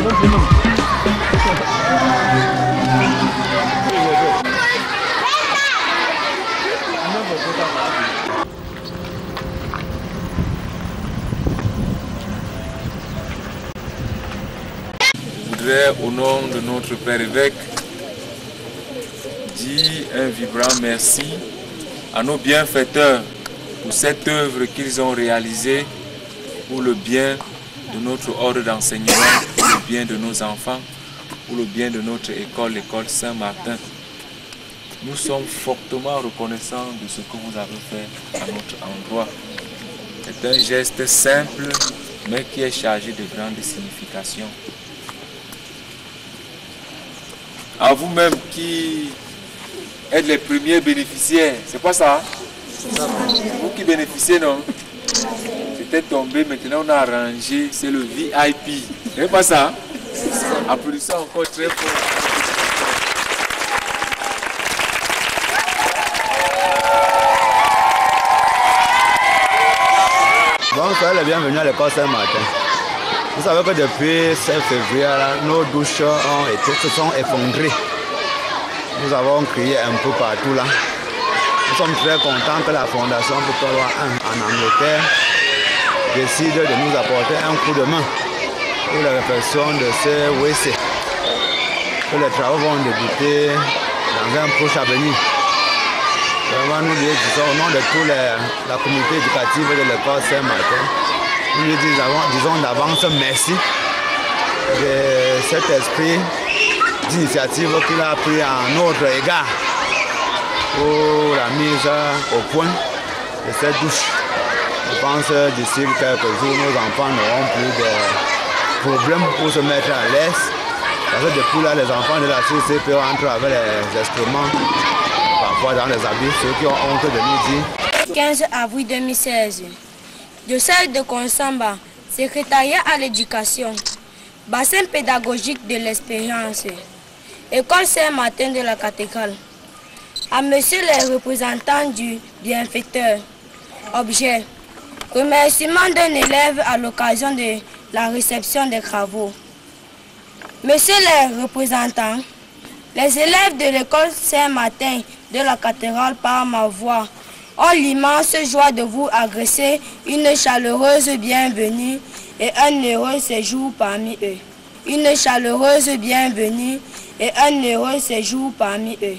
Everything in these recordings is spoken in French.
Je voudrais, au nom de notre Père évêque, dire un vibrant merci à nos bienfaiteurs pour cette œuvre qu'ils ont réalisée pour le bien de notre ordre d'enseignement, pour le bien de nos enfants, pour le bien de notre école, l'école Saint-Martin. Nous sommes fortement reconnaissants de ce que vous avez fait à notre endroit. C'est un geste simple, mais qui est chargé de grande signification. À vous-même qui êtes les premiers bénéficiaires, c'est pas ça? Vous qui bénéficiez, non? C'était tombé, maintenant on a arrangé, c'est le VIP. C'est pas ça? Applaudissez encore très fort. Bon, soyez les bienvenus à l'école Saint-Martin. Vous savez que depuis 7 février, nos douches se sont effondrées. Nous avons crié un peu partout là. Nous sommes très contents que la Fondation Victoria 1 en Angleterre décide de nous apporter un coup de main pour la réfection de ces WC. Que les travaux vont débuter dans un proche avenir. Vraiment, nous lui disons au nom de toute la communauté éducative de l'école Saint-Martin, nous lui disons d'avance merci de cet esprit d'initiative qu'il a pris à notre égard pour la mise au point de cette douche. Je pense que d'ici quelques jours, nos enfants n'auront plus de problèmes pour se mettre à l'aise. Parce que depuis là, les enfants de la CCP entrent avec les excréments, parfois dans les habits, ceux qui ont honte de nous dire. 15 avril 2016, diocèse de Konsamba, secrétariat à l'éducation, bassin pédagogique de l'expérience, école Saint-Martin de la cathédrale. À monsieur les représentants du bienfaiteur, objet, remerciement d'un élève à l'occasion de la réception des travaux. Messieurs les représentants, les élèves de l'école Saint-Martin de la cathédrale par ma voix ont l'immense joie de vous adresser une chaleureuse bienvenue et un heureux séjour parmi eux. Une chaleureuse bienvenue et un heureux séjour parmi eux.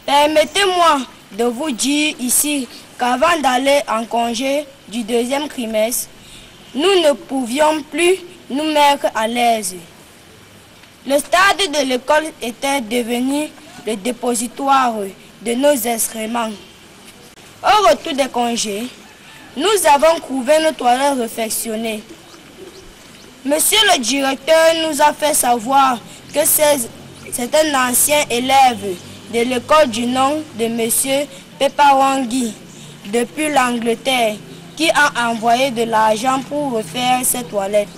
Permettez-moi de vous dire ici qu'avant d'aller en congé du deuxième trimestre, nous ne pouvions plus nous mettre à l'aise. Le stade de l'école était devenu le dépositoire de nos excréments. Au retour des congés, nous avons trouvé nos toilettes réfectionnées. Monsieur le directeur nous a fait savoir que c'est un ancien élève de l'école du nom de monsieur Pepawangi depuis l'Angleterre qui a envoyé de l'argent pour refaire ses toilettes.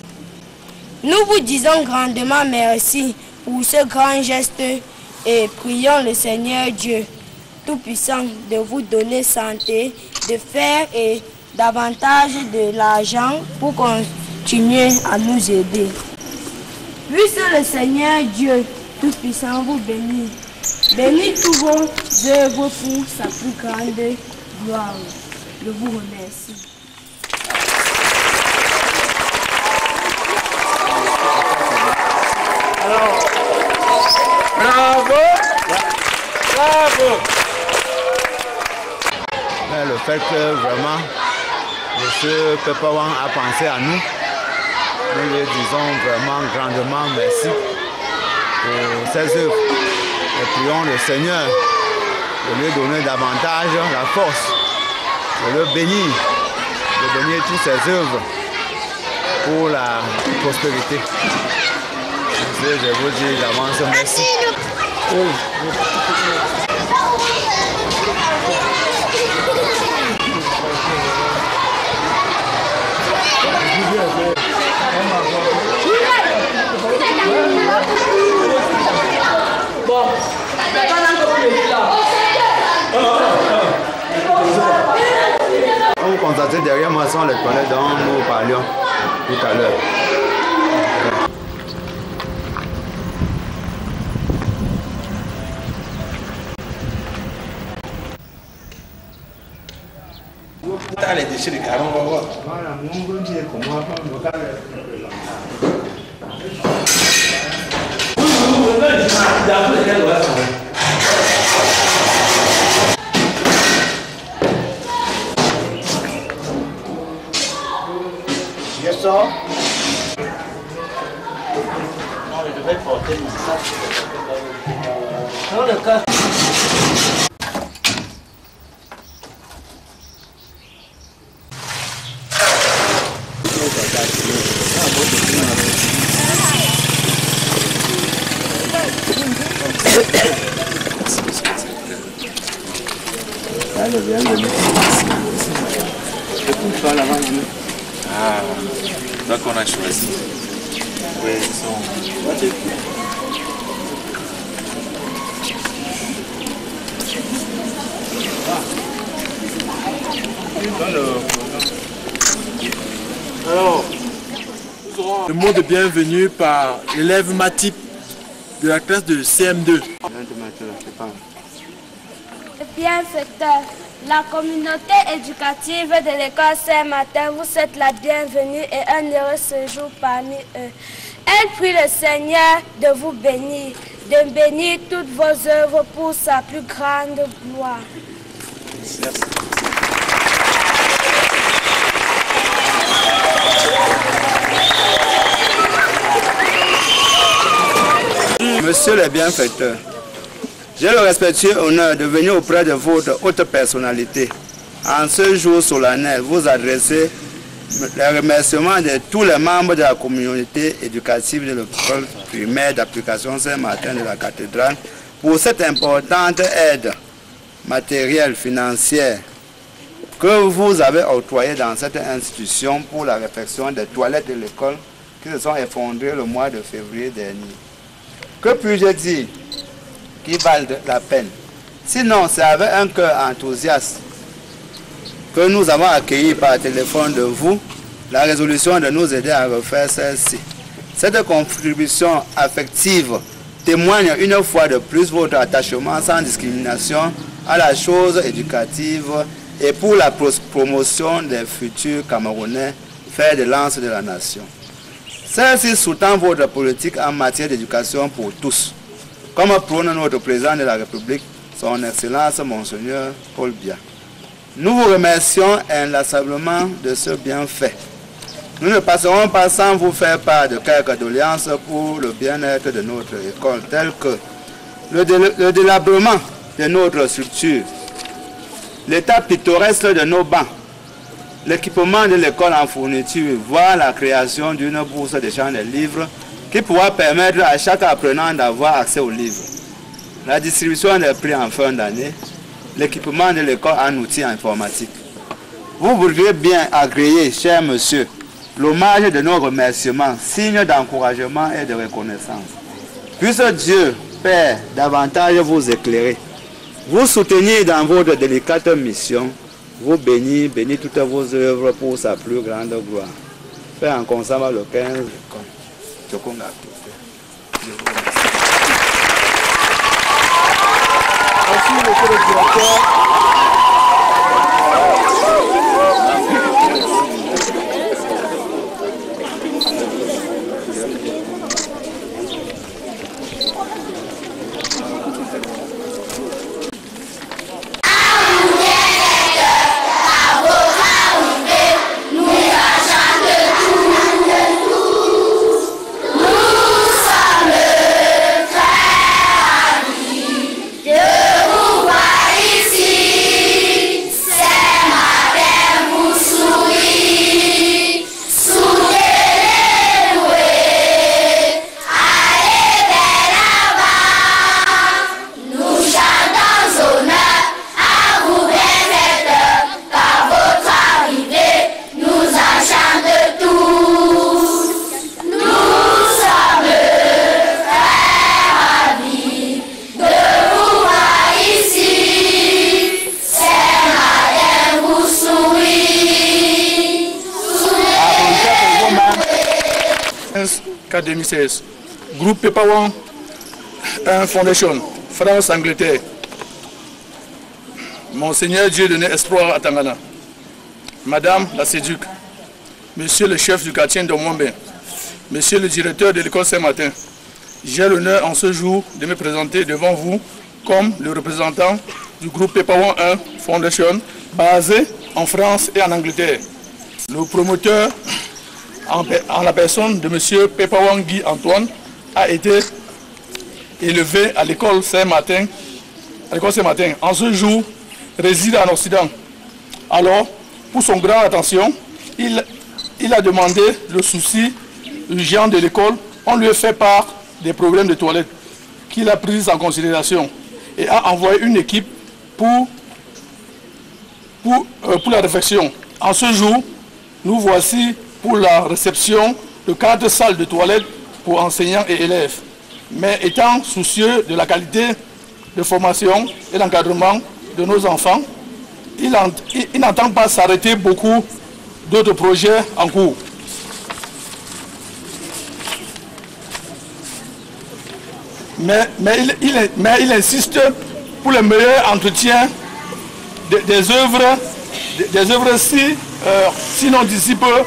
Nous vous disons grandement merci pour ce grand geste et prions le Seigneur Dieu Tout-Puissant de vous donner santé, de faire et davantage de l'argent pour continuer à nous aider. Puisse le Seigneur Dieu Tout-Puissant vous bénir. Bénis tous vos œuvres pour sa plus grande gloire. Je vous remercie. Alors, bravo, bravo. Mais le fait que vraiment M. Pepawan a pensé à nous, nous lui disons vraiment grandement merci pour ses œuvres. Et prions le Seigneur de lui donner davantage la force, de le bénir, de bénir toutes ses œuvres pour la prospérité. Je vous dis d'avance merci. Bon, vous constatez derrière moi sont les toilettes dont nous parlions tout à l'heure. Les déchets de carton, on va voir. Voilà, mon gros Dieu, comment on va faire. Je sors. Non, je devais porter mon sac. Dans le cas. Ah, donc on a choisi. Oui, ils sont... Alors, le mot de bienvenue par l'élève Matip de la classe de CM2. Bienfaiteur, la communauté éducative de l'école Saint-Martin vous souhaite la bienvenue et un heureux séjour parmi eux. Elle prie le Seigneur de vous bénir, de bénir toutes vos œuvres pour sa plus grande gloire. Merci. Monsieur le bienfaiteur, j'ai le respectueux honneur de venir auprès de votre haute personnalité. En ce jour solennel, vous adressez les remerciements de tous les membres de la communauté éducative de l'école primaire d'application Saint-Martin de la cathédrale pour cette importante aide matérielle, financière que vous avez octroyée dans cette institution pour la réfection des toilettes de l'école qui se sont effondrées le mois de février dernier. Que puis-je dire qui valent la peine? Sinon, c'est avec un cœur enthousiaste que nous avons accueilli par téléphone de vous la résolution de nous aider à refaire celle-ci. Cette contribution affective témoigne une fois de plus votre attachement sans discrimination à la chose éducative et pour la promotion des futurs Camerounais, fer de lance de la nation. Celle-ci sous-tend votre politique en matière d'éducation pour tous, comme prône notre président de la République, son Excellence Monseigneur Paul Biya. Nous vous remercions inlassablement de ce bienfait. Nous ne passerons pas sans vous faire part de quelques doléances pour le bien-être de notre école, telles que le délabrement de notre structure, l'état pittoresque de nos bancs, l'équipement de l'école en fourniture, voire la création d'une bourse d'échange de livres qui pourra permettre à chaque apprenant d'avoir accès aux livres, la distribution des prix en fin d'année, l'équipement de l'école en outils informatiques. Vous voudriez bien agréer, cher monsieur, l'hommage de nos remerciements, signe d'encouragement et de reconnaissance. Puisse Dieu, Père, davantage vous éclairer, vous soutenir dans votre délicate mission, vous bénir toutes vos œuvres pour sa plus grande gloire. Fait en consommant le 15. Merci, monsieur le directeur. CAT 2016, groupe Pepawan Foundation, France-Angleterre. Monseigneur Dieu donné espoir à Tangana. Madame la Séduc, Monsieur le chef du quartier de Mwambe, Monsieur le directeur de l'école Saint-Martin, j'ai l'honneur en ce jour de me présenter devant vous comme le représentant du groupe Pepawang 1 Foundation basé en France et en Angleterre. Le promoteur en la personne de M. Pepawang Guy Antoine a été élevé à l'école Saint-Martin. En ce jour, réside en Occident. Alors, pour son grand attention, il a demandé le souci urgent de l'école. On lui a fait part des problèmes de toilette qu'il a pris en considération et a envoyé une équipe pour la réflexion. En ce jour, nous voici pour la réception de 4 salles de toilette pour enseignants et élèves. Mais étant soucieux de la qualité de formation et d'encadrement de nos enfants, il n'entend pas s'arrêter beaucoup d'autres projets en cours. Mais il insiste pour le meilleur entretien des œuvres sinon d'ici peu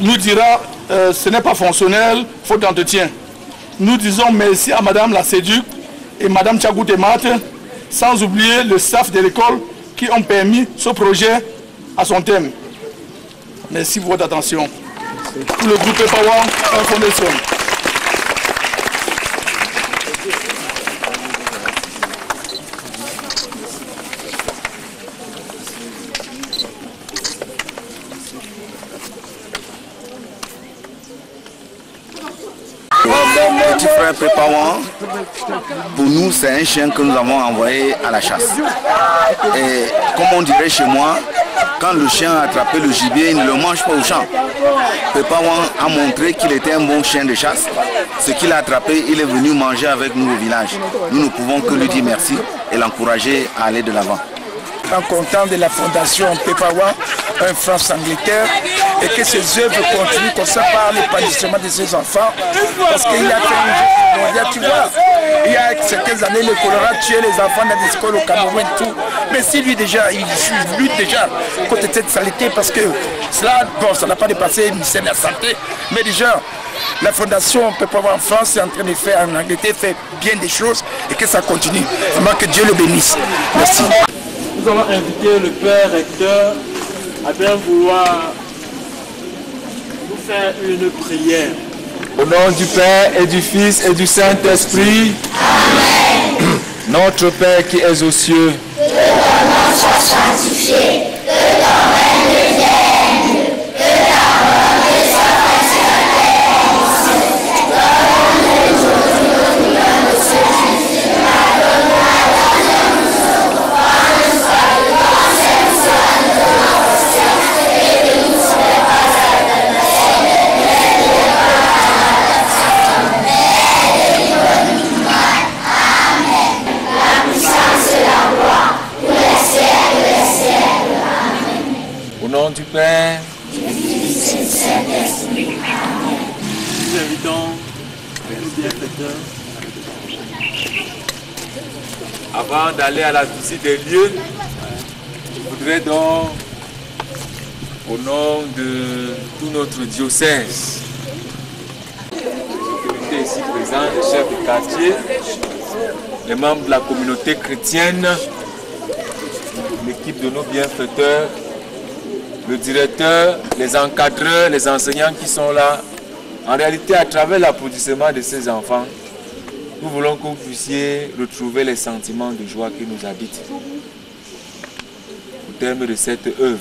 nous dira ce n'est pas fonctionnel, faute d'entretien. Nous disons merci à Madame la Séduc et Madame Tchagoute Mat, sans oublier le staff de l'école qui ont permis ce projet à son thème. Merci pour votre attention. Pour le groupe Pepawang 1 Foundation. Petit frère Pepawang, pour nous c'est un chien que nous avons envoyé à la chasse. Et comme on dirait chez moi, quand le chien a attrapé le gibier, il ne le mange pas au champ. Pepawang a montré qu'il était un bon chien de chasse. Ce qu'il a attrapé, il est venu manger avec nous au village. Nous ne pouvons que lui dire merci et l'encourager à aller de l'avant. Content de la fondation Pepawang, en France-Angleterre, et que ces œuvres continuent comme ça par l'épanouissement de ces enfants. Parce qu'il y a fait tu vois, il y a quelques années, le choléra tuait les enfants dans des écoles au Cameroun et tout. Mais si lui déjà, il lutte déjà contre cette saleté, parce que cela, bon, ça n'a pas dépassé une scène de la santé, mais déjà, la fondation Pepawang en France est en train de faire, en Angleterre, fait bien des choses, et que ça continue. Vraiment que Dieu le bénisse. Merci. Nous allons inviter le Père recteur à bien vouloir nous faire une prière. Au nom du Père et du Fils et du Saint-Esprit. Amen. Notre Père qui es aux cieux. Que ton nom soit sanctifié, que ton règne vienne, que ta volonté soit faite sur la terre comme au ciel. Donne-nous aujourd'hui notre pain de ce jour. Pardonne-nous nos offenses, de conseils soit de nos offenses, et ne nous soumets pas à la tentation, mais délivre-nous de la tentation. Délivre-nous du mal. Amen. La puissance et la gloire pour les siècles des siècles. Amen. Au nom du Père. Du Fils et du Saint-Esprit. Amen. Nous invitons nos bienfaiteurs. Avant d'aller à la visite des lieux, je voudrais donc, au nom de tout notre diocèse, les autorités ici présentes, les chefs de quartier, les membres de la communauté chrétienne, l'équipe de nos bienfaiteurs, le directeur, les encadreurs, les enseignants qui sont là, en réalité à travers l'applaudissement de ces enfants, nous voulons que vous puissiez retrouver les sentiments de joie qui nous habitent au terme de cette œuvre.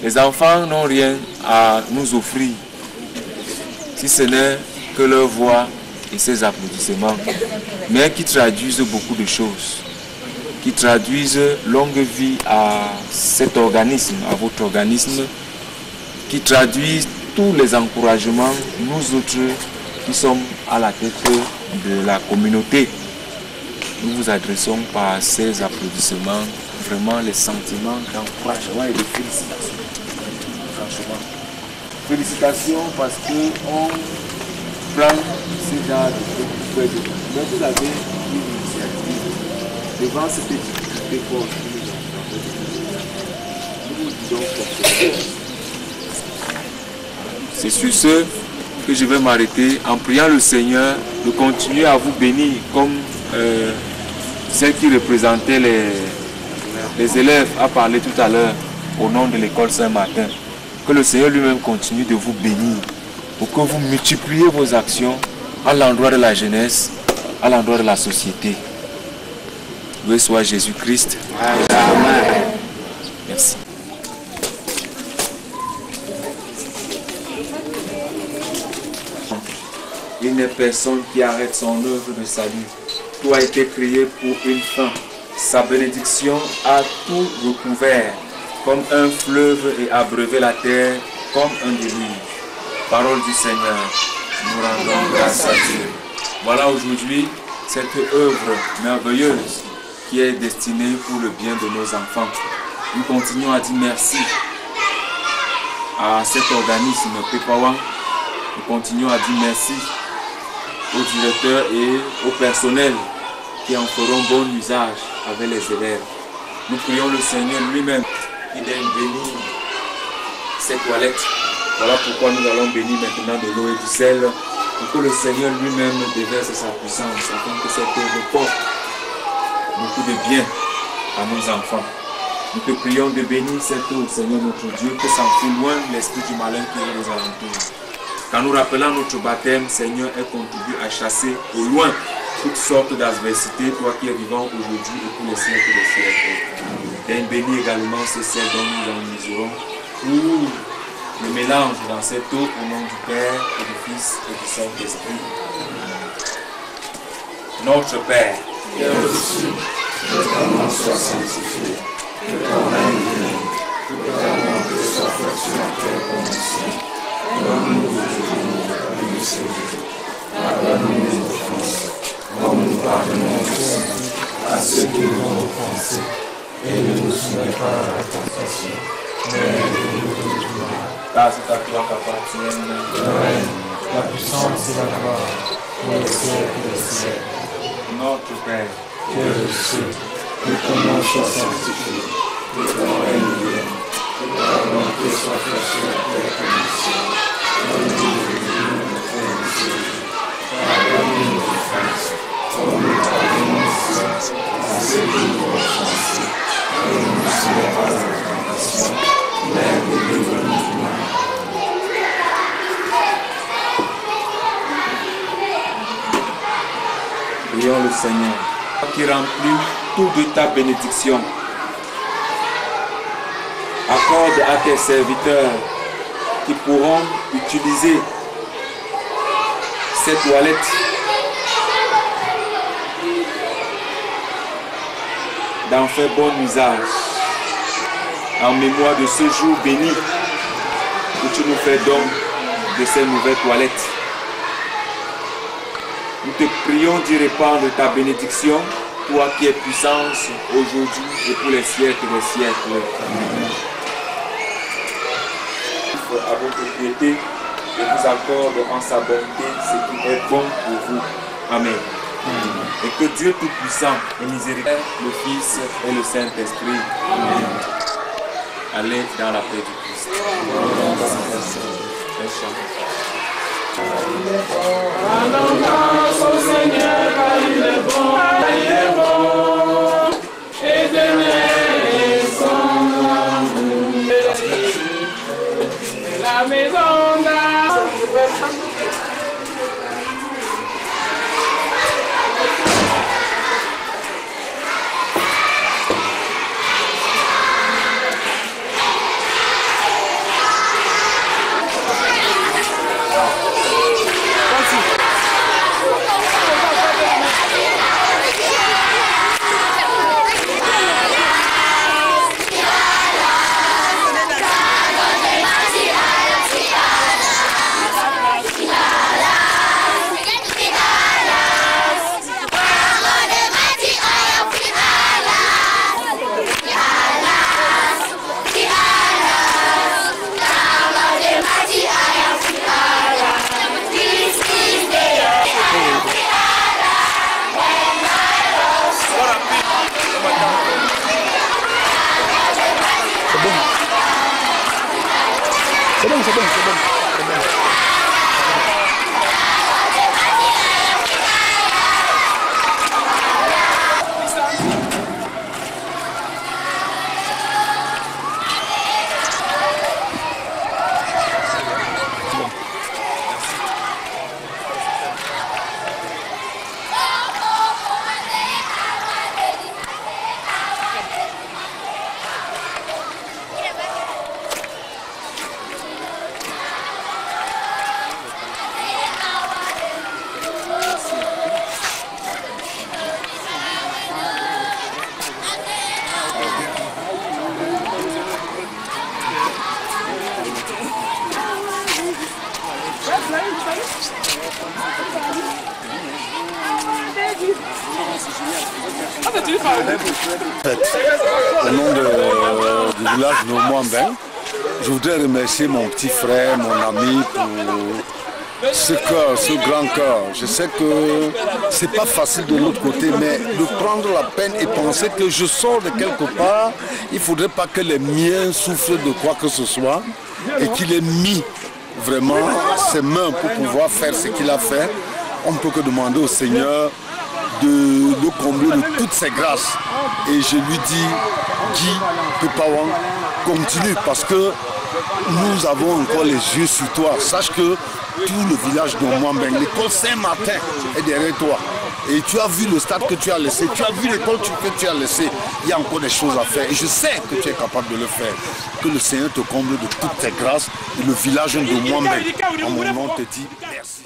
Les enfants n'ont rien à nous offrir, si ce n'est que leur voix et ces applaudissements, mais qui traduisent beaucoup de choses, qui traduisent longue vie à cet organisme, à votre organisme, qui traduisent tous les encouragements, nous autres qui sommes à la tête de la communauté. Nous vous adressons par ces applaudissements vraiment les sentiments d'encouragement et de félicitations. Franchement. Félicitations parce qu'on prend ce genre de choses. Mais vous avez une initiative devant cette difficulté pour nous. C'est sur ce que je vais m'arrêter en priant le Seigneur de continuer à vous bénir comme celle qui représentait les élèves a parlé tout à l'heure au nom de l'école Saint-Martin. Que le Seigneur lui-même continue de vous bénir pour que vous multipliez vos actions à l'endroit de la jeunesse, à l'endroit de la société. Loué soit Jésus-Christ. Amen. Merci. Il n'est personne qui arrête son œuvre de salut. Tout a été créé pour une fin. Sa bénédiction a tout recouvert, comme un fleuve et abreuvé la terre comme un déluge. Parole du Seigneur, nous rendons grâce à Dieu. Voilà aujourd'hui cette œuvre merveilleuse qui est destinée pour le bien de nos enfants. Nous continuons à dire merci à cet organisme PEPAWA. Nous continuons à dire merci aux directeurs et au personnel qui en feront bon usage avec les élèves. Nous prions le Seigneur lui-même qui daigne bénir ces toilettes. Voilà pourquoi nous allons bénir maintenant de l'eau et du sel, pour que le Seigneur lui-même déverse sa puissance, afin que cette œuvre porte beaucoup de bien à nos enfants. Nous te prions de bénir cette eau, Seigneur notre Dieu, que s'enfuit loin l'esprit du malin qui est aux alentours. Quand nous rappelons notre baptême, Seigneur, elle contribue à chasser au loin toutes sortes d'adversités, toi qui es vivant aujourd'hui et pour les siècles des siècles. Daigne bénir également ce sel dont nous en userons pour le mélange dans cette eau au nom du Père et du Fils et du Saint-Esprit. Notre Père, qui es aux cieux, que ton nom soit sanctifié, que ton règne vienne, que ta volonté soit faite sur la terre comme au ciel. Donne-nous aujourd'hui notre pain de ce jour. Pardonne-nous nos offenses, comme nous pardonnons aussi à ceux qui nous ont offensés. Et ne nous soumets pas à la tentation, mais aide-nous de tout mal. Car c'est à toi qu'appartiennent le règne, la puissance et la gloire, pour les siècles des siècles. Notre Père, qui es aux cieux, que ton nom soit sanctifié, que ton règne vienne, que ta volonté soit faite sur la terre comme au ciel. Donne-nous aujourd'hui notre pain de ce jour. Pardonne-nous nos offenses, comme nous pardonnons aussi à ceux qui nous ont offensés. Et ne nous soumets pas à la tentation, mais délivre-nous du mal. Prions le Seigneur, qui remplit tout de ta bénédiction. Accorde à tes serviteurs qui pourront utiliser ces toilettes d'en faire bon usage en mémoire de ce jour béni où tu nous fais don de ces nouvelles toilettes. Nous te prions d'y répandre ta bénédiction, toi qui es puissance aujourd'hui et pour les siècles des siècles. Amen. À votre piété et vous accorde en sa bonté ce qui est bon pour vous. Amen. Et que Dieu Tout-Puissant et miséricordieux, le Fils et le Saint-Esprit, allez dans la paix du Christ. Rendons grâce au Seigneur car il est bon, il est bon. Éternel son amour. La maison d'A. Merci. C'est bon, c'est bon, c'est bon. C'est bon. Au nom du village de Moambin, je voudrais remercier mon petit frère, mon ami pour ce cœur, ce grand cœur. Je sais que c'est pas facile de l'autre côté, mais de prendre la peine et penser que je sors de quelque part, il ne faudrait pas que les miens souffrent de quoi que ce soit et qu'il ait mis vraiment ses mains pour pouvoir faire ce qu'il a fait. On ne peut que demander au Seigneur de le combler de toutes ses grâces. Et je lui dis, Guy Pepawan, continue parce que nous avons encore les yeux sur toi. Sache que tout le village de Moambin, l'école Saint-Martin est derrière toi. Et tu as vu le stade que tu as laissé, tu as vu l'école que tu as laissé. Il y a encore des choses à faire et je sais que tu es capable de le faire. Que le Seigneur te comble de toutes tes grâces et le village de Moambin, en mon nom, te dit merci.